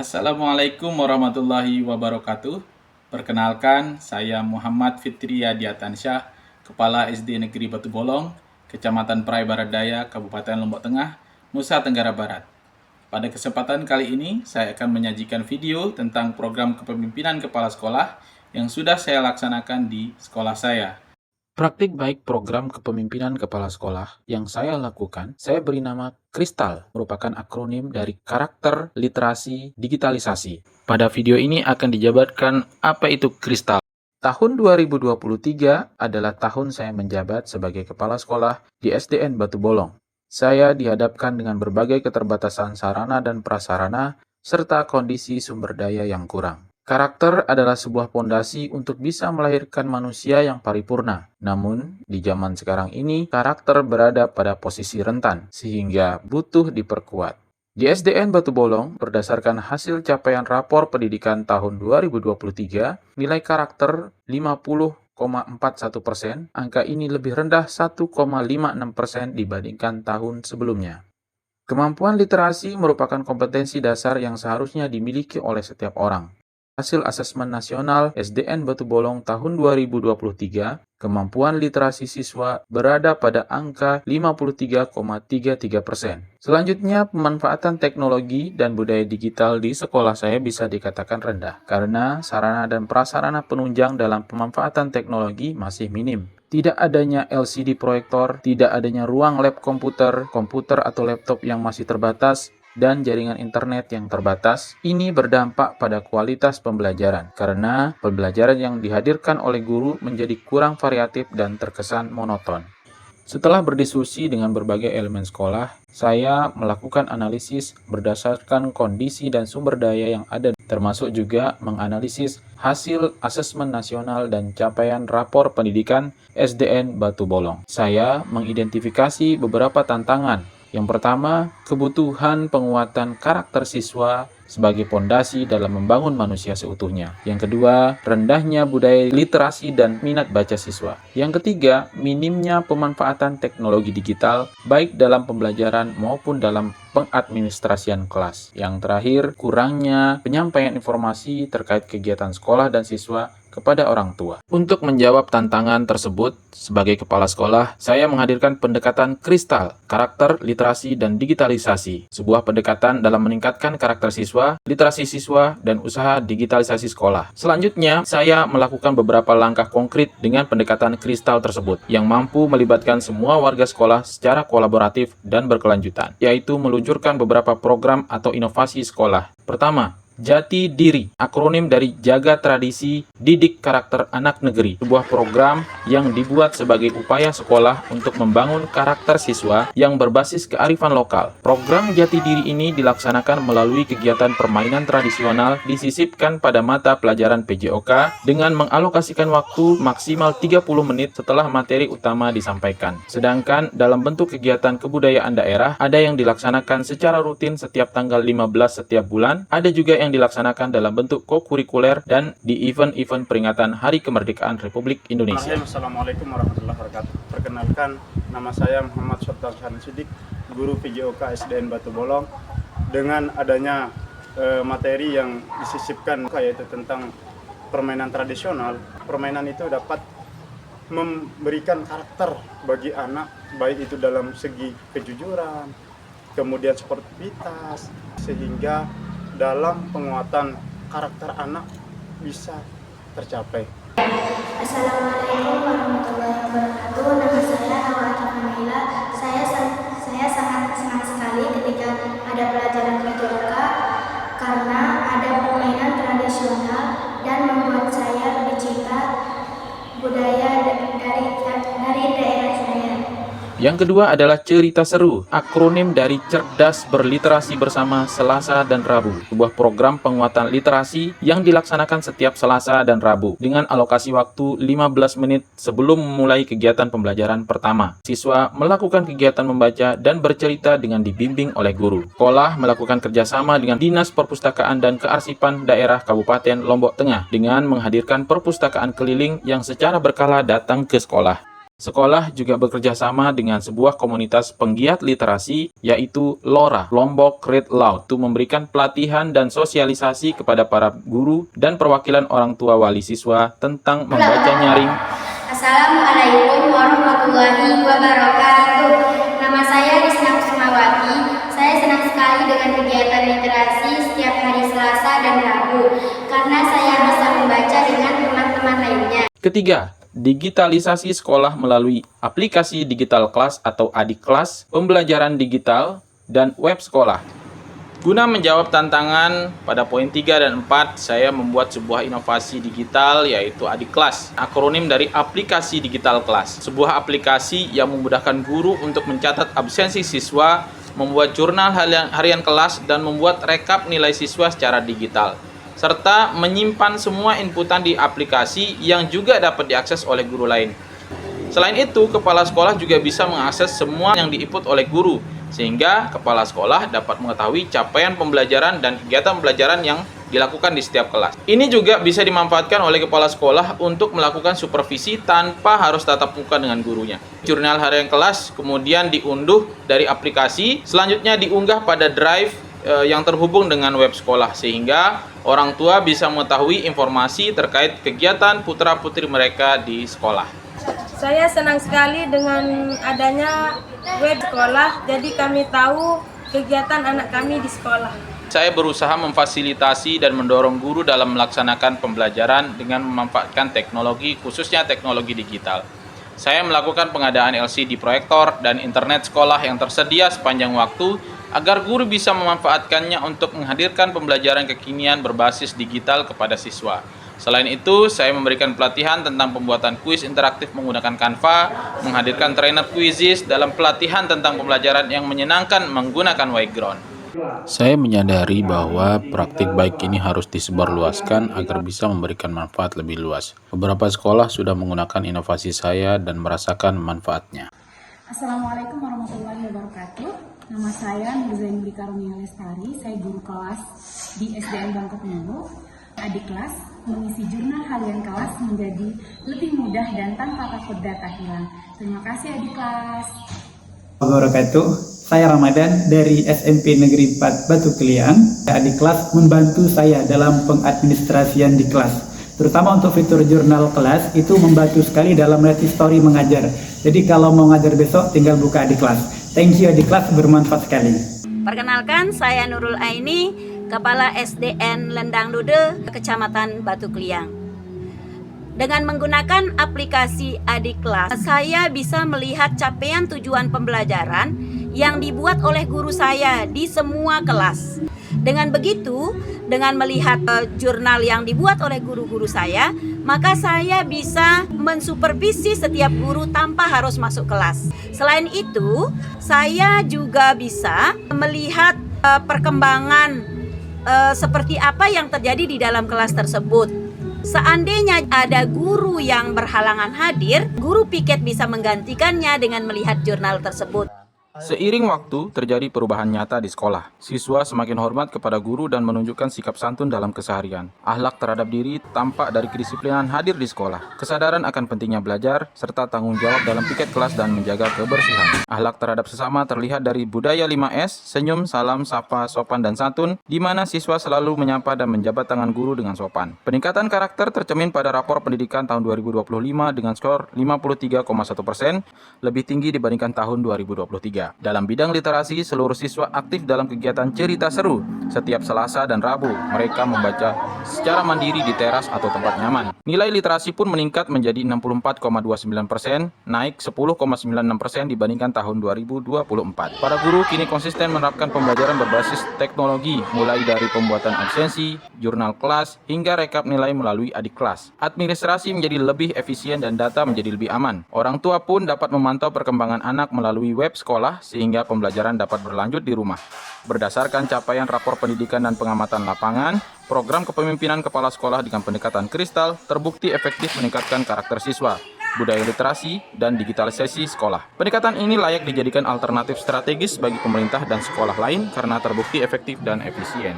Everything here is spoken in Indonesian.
Assalamualaikum warahmatullahi wabarakatuh. Perkenalkan, saya Muhammad Fitri Yadiatansyah, Kepala SD Negeri Batu Bolong, Kecamatan Prai Barat Daya, Kabupaten Lombok Tengah, Nusa Tenggara Barat. Pada kesempatan kali ini, saya akan menyajikan video tentang program kepemimpinan kepala sekolah yang sudah saya laksanakan di sekolah saya. Praktik baik program kepemimpinan kepala sekolah yang saya lakukan, saya beri nama Kristal, merupakan akronim dari karakter literasi digitalisasi. Pada video ini akan dijabarkan apa itu Kristal. Tahun 2023 adalah tahun saya menjabat sebagai kepala sekolah di SDN Batu Bolong. Saya dihadapkan dengan berbagai keterbatasan sarana dan prasarana, serta kondisi sumber daya yang kurang. Karakter adalah sebuah pondasi untuk bisa melahirkan manusia yang paripurna. Namun, di zaman sekarang ini, karakter berada pada posisi rentan, sehingga butuh diperkuat. Di SDN Batu Bolong, berdasarkan hasil capaian rapor pendidikan tahun 2023, nilai karakter 50,41%, angka ini lebih rendah 1,56% dibandingkan tahun sebelumnya. Kemampuan literasi merupakan kompetensi dasar yang seharusnya dimiliki oleh setiap orang. Hasil Asesmen Nasional SDN Batu Bolong tahun 2023, kemampuan literasi siswa berada pada angka 53,33%. Selanjutnya, pemanfaatan teknologi dan budaya digital di sekolah saya bisa dikatakan rendah, karena sarana dan prasarana penunjang dalam pemanfaatan teknologi masih minim. Tidak adanya LCD proyektor, tidak adanya ruang lab komputer atau laptop yang masih terbatas, dan jaringan internet yang terbatas, ini berdampak pada kualitas pembelajaran, karena pembelajaran yang dihadirkan oleh guru menjadi kurang variatif dan terkesan monoton. Setelah berdiskusi dengan berbagai elemen sekolah, saya melakukan analisis berdasarkan kondisi dan sumber daya yang ada, termasuk juga menganalisis hasil asesmen nasional dan capaian rapor pendidikan SDN Batu Bolong. Saya mengidentifikasi beberapa tantangan. Yang pertama, kebutuhan penguatan karakter siswa sebagai pondasi dalam membangun manusia seutuhnya. Yang kedua, rendahnya budaya literasi dan minat baca siswa. Yang ketiga, minimnya pemanfaatan teknologi digital baik dalam pembelajaran maupun dalam pengadministrasian kelas. Yang terakhir, kurangnya penyampaian informasi terkait kegiatan sekolah dan siswa kepada orang tua. Untuk menjawab tantangan tersebut, sebagai kepala sekolah, saya menghadirkan pendekatan kristal, karakter, literasi, dan digitalisasi. Sebuah pendekatan dalam meningkatkan karakter siswa, literasi siswa, dan usaha digitalisasi sekolah. Selanjutnya, saya melakukan beberapa langkah konkret dengan pendekatan kristal tersebut, yang mampu melibatkan semua warga sekolah secara kolaboratif dan berkelanjutan, yaitu meluncurkan beberapa program atau inovasi sekolah. Pertama, Jati Diri, akronim dari Jaga Tradisi Didik Karakter Anak Negeri, sebuah program yang dibuat sebagai upaya sekolah untuk membangun karakter siswa yang berbasis kearifan lokal. Program Jati Diri ini dilaksanakan melalui kegiatan permainan tradisional disisipkan pada mata pelajaran PJOK dengan mengalokasikan waktu maksimal 30 menit setelah materi utama disampaikan. Sedangkan dalam bentuk kegiatan kebudayaan daerah, ada yang dilaksanakan secara rutin setiap tanggal 15 setiap bulan, ada juga yang dilaksanakan dalam bentuk kokurikuler dan di event-event peringatan Hari Kemerdekaan Republik Indonesia. Assalamualaikum warahmatullahi wabarakatuh. Perkenalkan, nama saya Muhammad Sultan Sidik, guru PJOK SDN Batu Bolong. Dengan adanya materi yang disisipkan yaitu tentang permainan tradisional, permainan itu dapat memberikan karakter bagi anak, baik itu dalam segi kejujuran, kemudian sportivitas, sehingga dalam penguatan karakter anak bisa tercapai. Assalamualaikum warahmatullahi wabarakatuh. Nama saya Hawa Kamila. Saya sangat senang sekali ketika ada pelajaran PJOK karena ada permainan tradisional dan membuat saya lebih cinta budaya dari daerah saya. Yang kedua adalah Cerita Seru, akronim dari Cerdas Berliterasi Bersama Selasa dan Rabu, sebuah program penguatan literasi yang dilaksanakan setiap Selasa dan Rabu dengan alokasi waktu 15 menit sebelum memulai kegiatan pembelajaran pertama. Siswa melakukan kegiatan membaca dan bercerita dengan dibimbing oleh guru. Sekolah melakukan kerjasama dengan Dinas Perpustakaan dan Kearsipan Daerah Kabupaten Lombok Tengah dengan menghadirkan perpustakaan keliling yang secara berkala datang ke sekolah. Sekolah juga bekerja sama dengan sebuah komunitas penggiat literasi, yaitu LORA, Lombok Read Loud, untuk memberikan pelatihan dan sosialisasi kepada para guru dan perwakilan orang tua wali siswa tentang membaca nyaring. Assalamualaikum warahmatullahi wabarakatuh. Nama saya Risna Kusumawati. Saya senang sekali dengan kegiatan literasi setiap hari Selasa dan Rabu, karena saya bisa membaca dengan teman-teman lainnya. Ketiga, digitalisasi sekolah melalui aplikasi digital kelas atau Adiklas, pembelajaran digital, dan web sekolah. Guna menjawab tantangan pada poin 3 dan 4, saya membuat sebuah inovasi digital yaitu Adiklas, akronim dari aplikasi digital kelas. Sebuah aplikasi yang memudahkan guru untuk mencatat absensi siswa, membuat jurnal harian kelas, dan membuat rekap nilai siswa secara digital, serta menyimpan semua inputan di aplikasi yang juga dapat diakses oleh guru lain. Selain itu, kepala sekolah juga bisa mengakses semua yang diinput oleh guru, sehingga kepala sekolah dapat mengetahui capaian pembelajaran dan kegiatan pembelajaran yang dilakukan di setiap kelas. Ini juga bisa dimanfaatkan oleh kepala sekolah untuk melakukan supervisi tanpa harus tatap muka dengan gurunya. Jurnal harian kelas kemudian diunduh dari aplikasi, selanjutnya diunggah pada drive yang terhubung dengan web sekolah, sehingga orang tua bisa mengetahui informasi terkait kegiatan putra-putri mereka di sekolah. Saya senang sekali dengan adanya web sekolah, jadi kami tahu kegiatan anak kami di sekolah. Saya berusaha memfasilitasi dan mendorong guru dalam melaksanakan pembelajaran dengan memanfaatkan teknologi, khususnya teknologi digital. Saya melakukan pengadaan LCD proyektor dan internet sekolah yang tersedia sepanjang waktu, agar guru bisa memanfaatkannya untuk menghadirkan pembelajaran kekinian berbasis digital kepada siswa. Selain itu, saya memberikan pelatihan tentang pembuatan kuis interaktif menggunakan Canva, menghadirkan trainer quizzes dalam pelatihan tentang pembelajaran yang menyenangkan menggunakan Whiteground. Saya menyadari bahwa praktik baik ini harus disebarluaskan agar bisa memberikan manfaat lebih luas. Beberapa sekolah sudah menggunakan inovasi saya dan merasakan manfaatnya. Assalamualaikum warahmatullahi wabarakatuh. Nama saya Nurzaini Karunia Lestari. Saya guru kelas di SDN Bangkok Nunggu. Adik kelas mengisi jurnal harian kelas menjadi lebih mudah dan tanpa takut data hilang. Terima kasih adik kelas. Wabarakatuh. Saya Ramadan dari SMP Negeri 4 Batu Keliang. Adik kelas membantu saya dalam pengadministrasian di kelas. Terutama untuk fitur jurnal kelas itu membantu sekali dalam latih story mengajar. Jadi kalau mau ngajar besok tinggal buka adik kelas. Thank you adik kelas, bermanfaat sekali. Perkenalkan, saya Nurul Aini, Kepala SDN Lendang Dude, Kecamatan Batu Keliang. Dengan menggunakan aplikasi Adiklas, saya bisa melihat capaian tujuan pembelajaran yang dibuat oleh guru saya di semua kelas. Dengan begitu, dengan melihat jurnal yang dibuat oleh guru-guru saya, maka saya bisa mensupervisi setiap guru tanpa harus masuk kelas. Selain itu, saya juga bisa melihat perkembangan seperti apa yang terjadi di dalam kelas tersebut. Seandainya ada guru yang berhalangan hadir, guru piket bisa menggantikannya dengan melihat jurnal tersebut. Seiring waktu, terjadi perubahan nyata di sekolah. Siswa semakin hormat kepada guru dan menunjukkan sikap santun dalam keseharian. Akhlak terhadap diri tampak dari kedisiplinan hadir di sekolah. Kesadaran akan pentingnya belajar, serta tanggung jawab dalam piket kelas dan menjaga kebersihan. Akhlak terhadap sesama terlihat dari budaya 5S, senyum, salam, sapa, sopan, dan santun, di mana siswa selalu menyapa dan menjabat tangan guru dengan sopan. Peningkatan karakter tercermin pada rapor pendidikan tahun 2025 dengan skor 53,1%, lebih tinggi dibandingkan tahun 2023. Dalam bidang literasi, seluruh siswa aktif dalam kegiatan cerita seru. Setiap Selasa dan Rabu, mereka membaca secara mandiri di teras atau tempat nyaman. Nilai literasi pun meningkat menjadi 64,29%, naik 10,96% dibandingkan tahun 2024. Para guru kini konsisten menerapkan pembelajaran berbasis teknologi, mulai dari pembuatan absensi, jurnal kelas, hingga rekap nilai melalui adik kelas. Administrasi menjadi lebih efisien dan data menjadi lebih aman. Orang tua pun dapat memantau perkembangan anak melalui web sekolah, sehingga pembelajaran dapat berlanjut di rumah. Berdasarkan capaian rapor pendidikan dan pengamatan lapangan, program kepemimpinan kepala sekolah dengan pendekatan kristal terbukti efektif meningkatkan karakter siswa, budaya literasi, dan digitalisasi sekolah. Pendekatan ini layak dijadikan alternatif strategis bagi pemerintah dan sekolah lain karena terbukti efektif dan efisien.